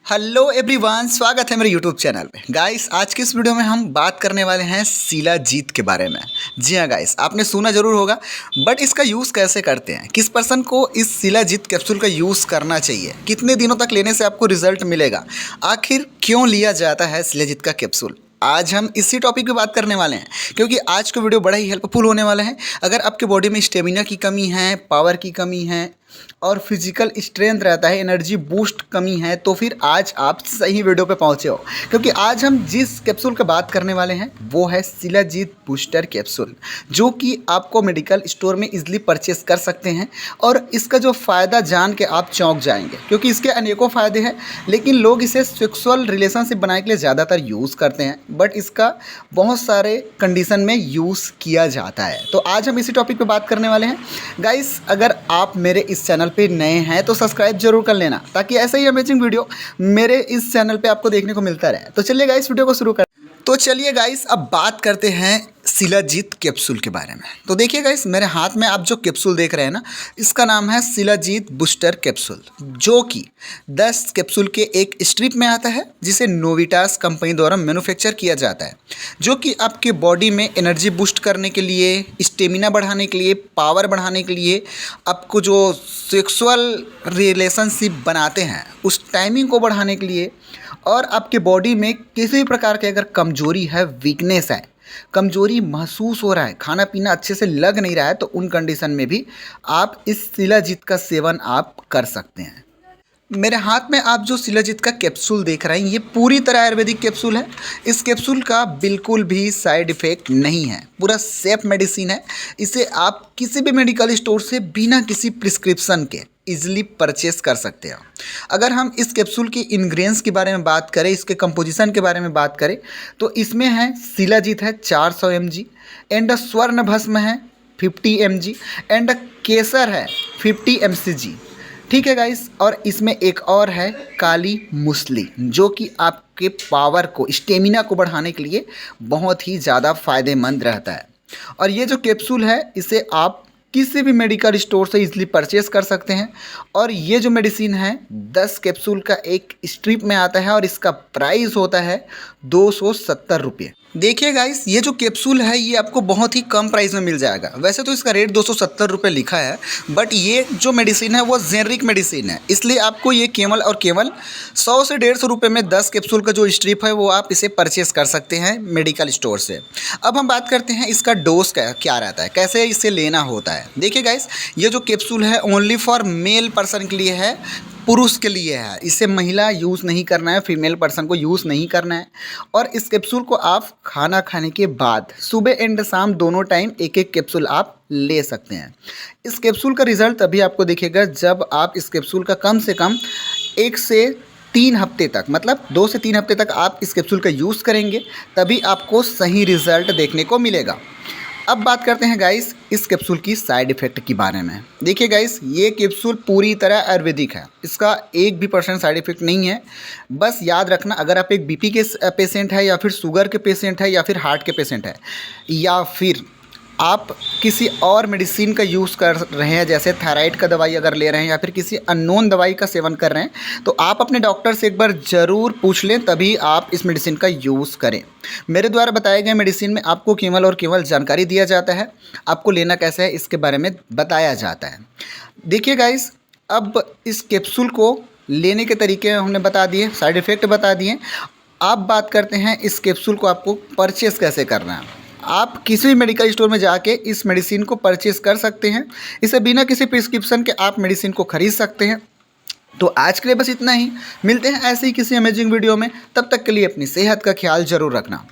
Hello everyone, स्वागत है मेरे यूट्यूब चैनल पे। गाइस, आज की इस वीडियो में हम बात करने वाले हैं शिलाजीत के बारे में। जी हाँ गाइस, आपने सुना जरूर होगा, बट इसका यूज़ कैसे करते हैं, किस पर्सन को इस शिलाजीत कैप्सूल का यूज़ करना चाहिए, कितने दिनों तक लेने से आपको रिजल्ट मिलेगा, आखिर क्यों लिया जाता है शिलाजीत का कैप्सूल, आज हम इसी टॉपिक पे बात करने वाले हैं। क्योंकि आज का वीडियो बड़ा ही हेल्पफुल होने वाला है। अगर आपके बॉडी में स्टेमिना की कमी है, पावर की कमी है और फिजिकल स्ट्रेंथ रहता है, एनर्जी बूस्ट कमी है, तो फिर आज आप सही वीडियो पे पहुंचे हो। क्योंकि आज हम जिस कैप्सूल की बात करने वाले हैं वो है शिलाजीत बूस्टर कैप्सूल, जो कि आपको मेडिकल स्टोर में इजीली परचेस कर सकते हैं। और इसका जो फ़ायदा जान के आप चौंक जाएंगे, क्योंकि इसके अनेकों फ़ायदे हैं, लेकिन लोग इसे सेक्सुअल रिलेशनशिप बनाने के लिए ज़्यादातर यूज़ करते हैं, बट इसका बहुत सारे कंडीशन में यूज़ किया जाता है। तो आज हम इसी टॉपिक पे बात करने वाले हैं। गाइस, अगर आप मेरे इस चैनल पे नए हैं तो सब्सक्राइब जरूर कर लेना, ताकि ऐसा ही अमेजिंग वीडियो मेरे इस चैनल पे आपको देखने को मिलता रहे। तो चलिए गाइस, वीडियो को शुरू कर। तो चलिए गाइस, अब बात करते हैं शिलाजीत कैप्सूल के बारे में। तो देखिए गाइस, मेरे हाथ में आप जो कैप्सूल देख रहे हैं ना, इसका नाम है शिलाजीत बूस्टर कैप्सूल, जो कि 10 कैप्सूल के एक स्ट्रिप में आता है, जिसे नोविटास कंपनी द्वारा मैन्युफैक्चर किया जाता है, जो कि आपके बॉडी में एनर्जी बूस्ट करने के लिए, स्टेमिना बढ़ाने के लिए, पावर बढ़ाने के लिए, आपको जो सेक्सुअल रिलेशनशिप बनाते हैं उस टाइमिंग को बढ़ाने के लिए, और आपके बॉडी में किसी भी प्रकार की अगर कमजोरी है, वीकनेस है, कमजोरी महसूस हो रहा है, खाना पीना अच्छे से लग नहीं रहा है, तो उन कंडीशन में भी आप इस शिलाजीत का सेवन आप कर सकते हैं। मेरे हाथ में आप जो शिलाजीत का कैप्सूल देख रहे हैं, ये पूरी तरह आयुर्वेदिक कैप्सूल है। इस कैप्सूल का बिल्कुल भी साइड इफ़ेक्ट नहीं है, पूरा सेफ मेडिसिन है। इसे आप किसी भी मेडिकल स्टोर से बिना किसी प्रिस्क्रिप्शन के इजीली परचेस कर सकते हैं। अगर हम इस कैप्सूल की इंग्रेडिएंट्स के बारे में बात करें, इसके कंपोजिशन के बारे में बात करें, तो इसमें है शिलाजीत है 400 mg, एंड स्वर्ण भस्म है 50 mg, एंड केसर है 50 mcg। ठीक है गाइस, और इसमें एक और है काली मूसली, जो कि आपके पावर को, स्टेमिना को बढ़ाने के लिए बहुत ही ज़्यादा फायदेमंद रहता है। और ये जो कैप्सूल है, इसे आप किसी भी मेडिकल स्टोर से इजीली परचेस कर सकते हैं। और ये जो मेडिसिन है 10 कैप्सूल का एक स्ट्रिप में आता है, और इसका प्राइस होता है 270 रुपये। देखिए गाइस, ये जो कैप्सूल है ये आपको बहुत ही कम प्राइस में मिल जाएगा। वैसे तो इसका रेट 270 रुपये लिखा है, बट ये जो मेडिसिन है वो जेनरिक मेडिसिन है, इसलिए आपको ये केवल और केवल 100 से 150 रुपये में 10 कैप्सूल का जो स्ट्रिप है वो आप इसे परचेस कर सकते हैं मेडिकल स्टोर से। अब हम बात करते हैं इसका डोज क्या रहता है, कैसे इसे लेना होता है। देखिए गाइस, ये जो कैप्सूल है ओनली फॉर मेल पर्सन के लिए है, पुरुष के लिए है। इसे महिला यूज़ नहीं करना है, फीमेल पर्सन को यूज़ नहीं करना है। और इस कैप्सूल को आप खाना खाने के बाद सुबह एंड शाम दोनों टाइम एक एक कैप्सूल आप ले सकते हैं। इस कैप्सूल का रिजल्ट तभी आपको दिखेगा जब आप इस कैप्सूल का कम से कम 1 से 3 हफ्ते तक, मतलब 2 से 3 हफ्ते तक आप इस कैप्सूल का यूज़ करेंगे, तभी आपको सही रिजल्ट देखने को मिलेगा। अब बात करते हैं गाइस इस कैप्सूल की साइड इफ़ेक्ट के बारे में। देखिए गाइस, ये कैप्सूल पूरी तरह आयुर्वेदिक है, इसका 1% साइड इफ़ेक्ट नहीं है। बस याद रखना, अगर आप एक बीपी के पेशेंट है, या फिर शुगर के पेशेंट है, या फिर हार्ट के पेशेंट है, या फिर आप किसी और मेडिसिन का यूज़ कर रहे हैं, जैसे थायराइड का दवाई अगर ले रहे हैं, या फिर किसी अननोन दवाई का सेवन कर रहे हैं, तो आप अपने डॉक्टर से एक बार ज़रूर पूछ लें, तभी आप इस मेडिसिन का यूज़ करें। मेरे द्वारा बताए गए मेडिसिन में आपको केवल और केवल जानकारी दिया जाता है, आपको लेना कैसे है इसके बारे में बताया जाता है। देखिए गाइस, अब इस कैप्सूल को लेने के तरीके हमने बता दिए, साइड इफ़ेक्ट बता दिए। अब बात करते हैं इस कैप्सूल को आपको परचेस कैसे करना है। आप किसी भी मेडिकल स्टोर में जाके इस मेडिसिन को परचेस कर सकते हैं। इसे बिना किसी प्रिस्क्रिप्शन के आप मेडिसिन को खरीद सकते हैं। तो आज के लिए बस इतना ही, मिलते हैं ऐसे ही किसी अमेजिंग वीडियो में। तब तक के लिए अपनी सेहत का ख्याल जरूर रखना।